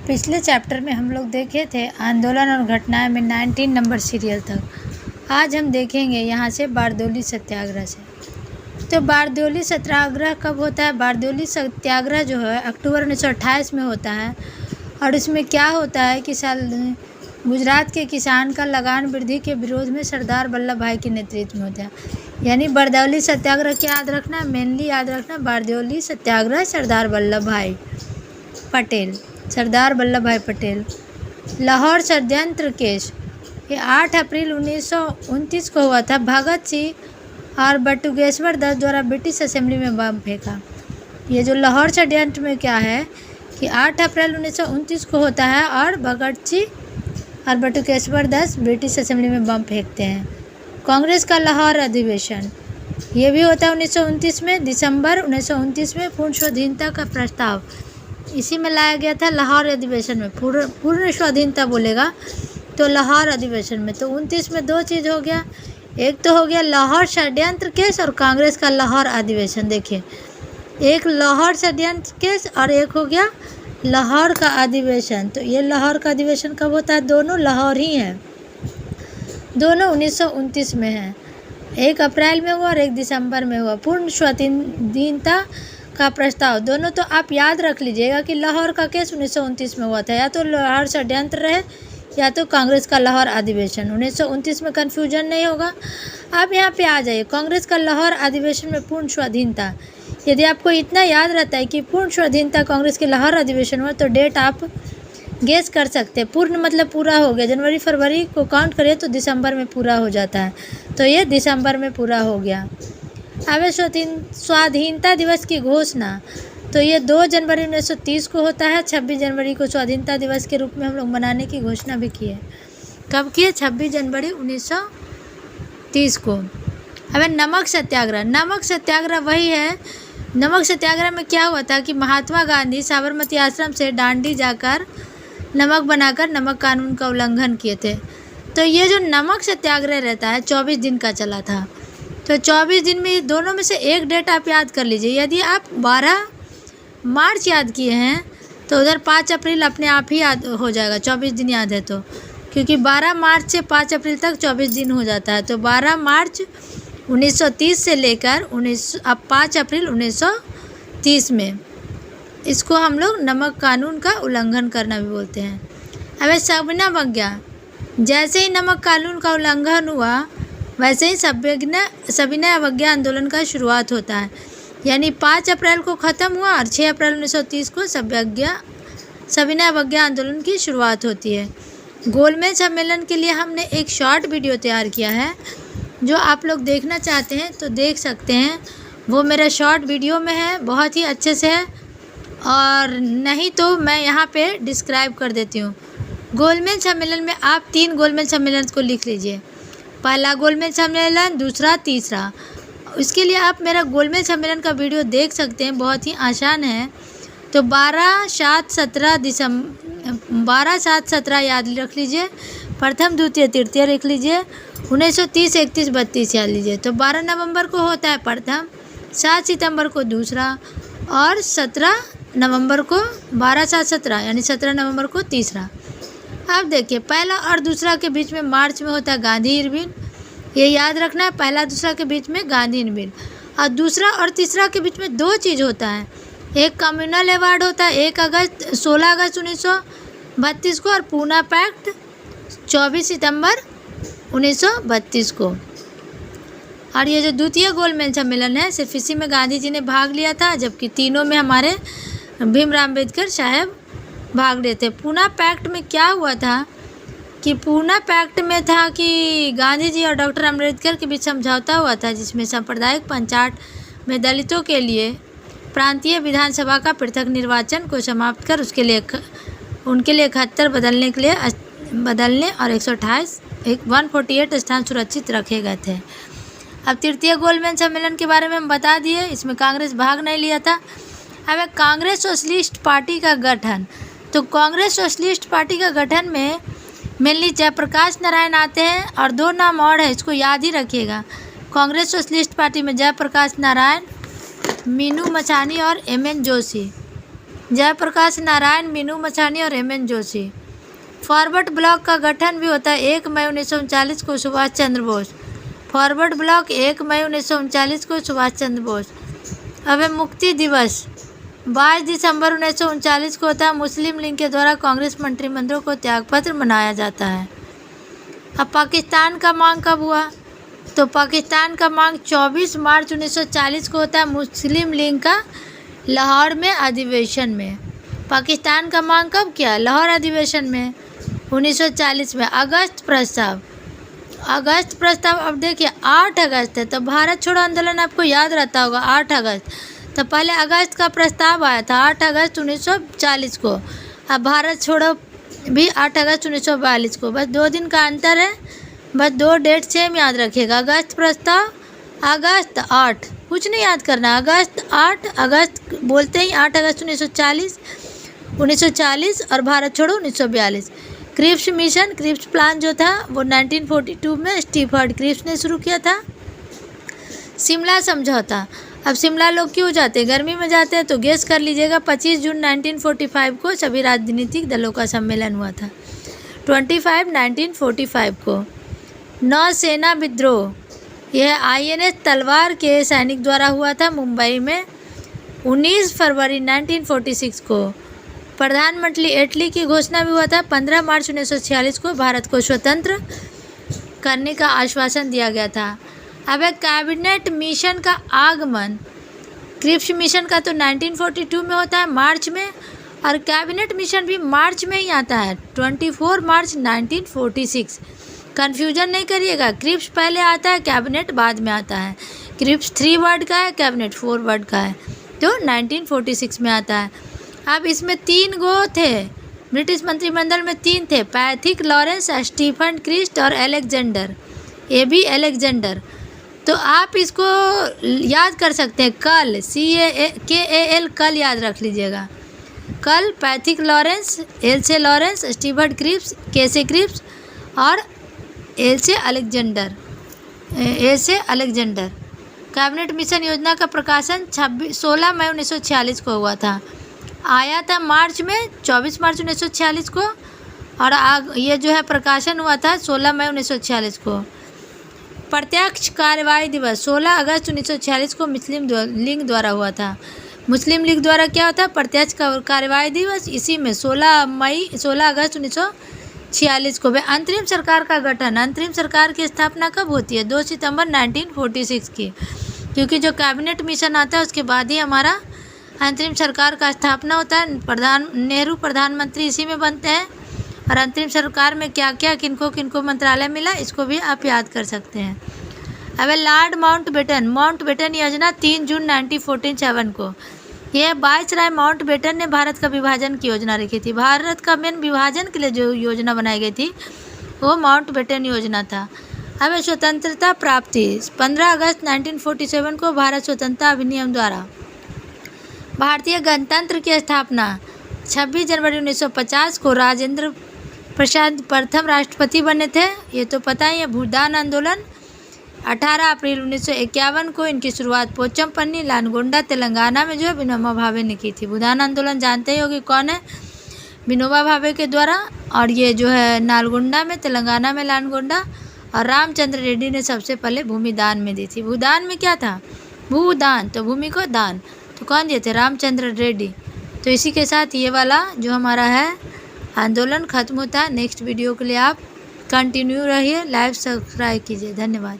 पिछले चैप्टर में हम लोग देखे थे आंदोलन और घटनाएं में 19 नंबर सीरियल तक। आज हम देखेंगे यहाँ से बारदौली सत्याग्रह से। तो बारदौली सत्याग्रह कब होता है? बारदौली सत्याग्रह जो है अक्टूबर 1928 में होता है। और इसमें क्या होता है कि गुजरात के किसान का लगान वृद्धि के विरोध में सरदार वल्लभ भाई के नेतृत्व में होता है। यानी बारदौली सत्याग्रह क्या याद रखना, मेनली याद रखना बारदौली सत्याग्रह सरदार वल्लभ भाई पटेल। लाहौर षड्यंत्र केस ये 8 अप्रैल 1929 को हुआ था। भगत सिंह और बटुकेश्वर दत्त द्वारा ब्रिटिश असेंबली में बम फेंका। ये जो लाहौर षड्यंत्र में क्या है कि 8 अप्रैल 1929 को होता है और भगत सिंह और बटुकेश्वर दत्त ब्रिटिश असेंबली में बम फेंकते हैं। कांग्रेस का लाहौर अधिवेशन ये भी होता है 1929 में। दिसंबर 1929 में पूर्ण स्वाधीनता का प्रस्ताव इसी में लाया गया था, लाहौर अधिवेशन में। पूर्ण स्वाधीनता बोलेगा तो लाहौर अधिवेशन में। तो 29 में 2 चीज़ हो गया, एक तो हो गया लाहौर षड्यंत्र केस और कांग्रेस का लाहौर अधिवेशन। देखिए, एक लाहौर षड्यंत्र केस और एक हो गया लाहौर का अधिवेशन। तो ये लाहौर का अधिवेशन कब होता है? दोनों लाहौर ही हैं, दोनों 1929 में हैं। 1 अप्रैल में हुआ और 1 दिसंबर में हुआ। पूर्ण स्वाधीनता का प्रस्ताव दोनों तो आप याद रख लीजिएगा कि लाहौर का केस 1929 में हुआ था, या तो लाहौर षड्यंत्र रहे या तो कांग्रेस का लाहौर अधिवेशन। 1929 में कन्फ्यूजन नहीं होगा। आप यहाँ पे आ जाइए, कांग्रेस का लाहौर अधिवेशन में पूर्ण स्वाधीनता। यदि आपको इतना याद रहता है कि पूर्ण स्वाधीनता कांग्रेस के लाहौर अधिवेशन हुआ तो डेट आप गेस कर सकते हैं। पूर्ण मतलब पूरा हो गया, जनवरी फरवरी को काउंट करिए तो दिसंबर में पूरा हो जाता है, तो ये दिसंबर में पूरा हो गया। अब स्वाधीनता दिवस की घोषणा तो ये 2 जनवरी 1930 को होता है। 26 जनवरी को स्वाधीनता दिवस के रूप में हम लोग मनाने की घोषणा भी की है। कब की है? 26 जनवरी 1930 को। अब नमक सत्याग्रह वही है। नमक सत्याग्रह में क्या हुआ था कि महात्मा गांधी साबरमती आश्रम से दांडी जाकर नमक बनाकर नमक कानून का उल्लंघन किए थे। तो ये जो नमक सत्याग्रह रहता है 24 दिन का चला था। तो 24 दिन में दोनों में से एक डेट आप याद कर लीजिए। यदि आप 12 मार्च याद किए हैं तो उधर 5 अप्रैल अपने आप ही याद हो जाएगा। 24 दिन याद है तो, क्योंकि 12 मार्च से 5 अप्रैल तक 24 दिन हो जाता है। तो 12 मार्च 1930 से लेकर 5 अप्रैल 1930 में इसको हम लोग नमक कानून का उल्लंघन करना भी बोलते हैं। अब सविनय अवज्ञा, जैसे ही नमक कानून का उल्लंघन हुआ वैसे ही सविनय अवज्ञा आंदोलन का शुरुआत होता है। यानी 5 अप्रैल को ख़त्म हुआ और 6 अप्रैल 1930 को सविनय अवज्ञा आंदोलन की शुरुआत होती है। गोलमेज सम्मेलन के लिए हमने एक शॉर्ट वीडियो तैयार किया है, जो आप लोग देखना चाहते हैं तो देख सकते हैं। वो मेरा शॉर्ट वीडियो में है, बहुत ही अच्छे से है, और नहीं तो मैं यहाँ पे डिस्क्राइब कर देती हूँ। गोलमेज सम्मेलन में आप 3 गोलमेज सम्मेलन को लिख लीजिए। पहला गोलमेज सम्मेलन, दूसरा, तीसरा। इसके लिए आप मेरा गोलमेज सम्मेलन का वीडियो देख सकते हैं, बहुत ही आसान है। तो 12, 7, 17 याद रख लीजिए। प्रथम, द्वितीय, तृतीय लिख लीजिए। 1930, 31, 32 याद लीजिए। तो 12 नवंबर को होता है प्रथम, 7 सितंबर को दूसरा और 17 नवंबर को 12, 7, 17 यानी 17 नवंबर को तीसरा। अब देखिए, पहला और दूसरा के बीच में मार्च में होता है गांधी इरविन, ये याद रखना है। पहला दूसरा के बीच में गांधी इरविन, और दूसरा और तीसरा के बीच में 2 चीज़ होता है। एक कम्युनल अवार्ड होता है 16 अगस्त 1932 को, और पूना पैक्ट 24 सितंबर 1932 को। और ये जो द्वितीय गोलमेज सम्मेलन है सिर्फ इसी में गांधी जी ने भाग लिया था, जबकि तीनों में हमारे भीमराव अम्बेडकर साहब भाग लिए थे। पूना पैक्ट में क्या हुआ था कि पूना पैक्ट में था कि गांधी जी और डॉक्टर अम्बेडकर के बीच समझौता हुआ था, जिसमें सांप्रदायिक पंचायत में दलितों के लिए प्रांतीय विधानसभा का पृथक निर्वाचन को समाप्त कर उनके लिए 71 बदलने और 148 स्थान सुरक्षित रखे गए थे। अब तृतीय गोलमेज सम्मेलन के बारे में हम बता दिए, इसमें कांग्रेस भाग नहीं लिया था। अब कांग्रेस सोशलिस्ट पार्टी का गठन, तो कांग्रेस सोशलिस्ट पार्टी का गठन में मेनली जयप्रकाश नारायण आते हैं, और 2 नाम और है, इसको याद ही रखिएगा। कांग्रेस सोशलिस्ट पार्टी में जयप्रकाश नारायण, मीनू मचानी और एम.एन. जोशी। जयप्रकाश नारायण, मीनू मछानी और हेमंत जोशी। फॉरवर्ड ब्लॉक का गठन भी होता है 1 मई 1939 को सुभाष चंद्र बोस। फॉरवर्ड ब्लॉक 1 मई 1939 को सुभाष चंद्र बोस। अब है मुक्ति दिवस 22 दिसंबर 1939 को होता है। मुस्लिम लीग के द्वारा कांग्रेस मंत्रिमंडलों को त्यागपत्र मनाया जाता है। अब पाकिस्तान का मांग कब हुआ? तो पाकिस्तान का मांग 24 मार्च 1940 को होता है मुस्लिम लीग का लाहौर में अधिवेशन में। पाकिस्तान का मांग कब किया? लाहौर अधिवेशन में 1940 में। अगस्त प्रस्ताव, अगस्त प्रस्ताव अब देखिए 8 अगस्त है, तो भारत छोड़ो आंदोलन आपको याद रहता होगा 8 अगस्त, तो पहले अगस्त का प्रस्ताव आया था 8 अगस्त 1940 को। अब भारत छोड़ो भी 8 अगस्त 1942 को, बस 2 दिन का अंतर है, बस 2 डेट सेम याद रखिएगा। अगस्त प्रस्ताव अगस्त 8, कुछ नहीं याद करना, अगस्त 8, अगस्त बोलते ही 8 अगस्त 1940 और भारत छोड़ो 1942। क्रिप्स मिशन, क्रिप्स प्लान जो था वो 1942 में स्टीफर्ड क्रिप्स ने शुरू किया था। शिमला समझौता, अब शिमला लोग क्यों जाते हैं? गर्मी में जाते हैं, तो गेस कर लीजिएगा। 25 जून 1945 को सभी राजनीतिक दलों का सम्मेलन हुआ था। 1945 को। नौसेना विद्रोह, यह INS तलवार के सैनिक द्वारा हुआ था मुंबई में 19 फरवरी 1946 को। प्रधानमंत्री इटली की घोषणा भी हुआ था 15 मार्च 1946 को। भारत को स्वतंत्र करने का आश्वासन दिया गया था। अब एक कैबिनेट मिशन का आगमन, क्रिप्स मिशन का तो 1942 में होता है मार्च में, और कैबिनेट मिशन भी मार्च में ही आता है 24 मार्च 1946। कन्फ्यूजन नहीं करिएगा, क्रिप्स पहले आता है, कैबिनेट बाद में आता है। क्रिप्स 3 वर्ड का है, कैबिनेट 4 वर्ड का है, तो 1946 में आता है। अब इसमें 3 गो थे, ब्रिटिश मंत्रिमंडल में 3 थे, पैथिक लॉरेंस, स्टीफन क्रिस्ट और अलेक्जेंडर, AB अलेक्जेंडर। तो आप इसको याद कर सकते हैं, कल KAL कल याद रख लीजिएगा। कल पैथिक लॉरेंस, L से लॉरेंस, स्टीफन क्रिप्स, K से क्रिप्स और L से अलेक्जेंडर, A से अलेक्जेंडर। कैबिनेट मिशन योजना का प्रकाशन 16 मई 1946 को हुआ था। आया था मार्च में 24 मार्च 1946 को, और ये जो है प्रकाशन हुआ था 16 मई 1946 को। प्रत्यक्ष कार्रवाई दिवस 16 अगस्त 1946 को मुस्लिम लीग द्वारा हुआ था। मुस्लिम लीग द्वारा क्या होता है? प्रत्यक्ष कार्रवाई दिवस। इसी में 16 अगस्त 1946 को। अंतरिम सरकार का गठन, अंतरिम सरकार की स्थापना कब होती है? 2 सितंबर 1946 की, क्योंकि जो कैबिनेट मिशन आता है उसके बाद ही हमारा अंतरिम सरकार का स्थापना होता है। नेहरू प्रधानमंत्री इसी में बनते हैं। और अंतरिम सरकार में क्या क्या किनको किनको मंत्रालय मिला, इसको भी आप याद कर सकते हैं। अब लॉर्ड माउंटबेटन योजना 3 जून 1947 को। यह वायसराय माउंटबेटन ने भारत का विभाजन की योजना रखी थी। भारत का मेन विभाजन के लिए जो योजना बनाई गई थी वो माउंटबेटन योजना था। अब स्वतंत्रता प्राप्ति 15 अगस्त 1947 को भारत स्वतंत्रता अधिनियम द्वारा। भारतीय गणतंत्र की स्थापना 26 जनवरी 1950 को राजेंद्र प्रसाद प्रथम राष्ट्रपति बने थे, ये तो पता ही है। भूदान आंदोलन 18 अप्रैल 1951 को, इनकी शुरुआत पोचमपल्ली लालगोंडा तेलंगाना में जो है विनोबा भावे ने की थी। भूदान आंदोलन जानते ही होगी कौन है, विनोबा भावे के द्वारा। और ये जो है नालगोंडा में, तेलंगाना में लालगोंडा, और रामचंद्र रेड्डी ने सबसे पहले भूमि दान में दी थी। भूदान में क्या था? भूदान, तो भूमि को दान, तो कौन दिए थे? रामचंद्र रेड्डी। तो इसी के साथ ये वाला जो हमारा है आंदोलन खत्म होता है। नेक्स्ट वीडियो के लिए आप कंटिन्यू रहिए, लाइव सब्सक्राइब कीजिए। धन्यवाद।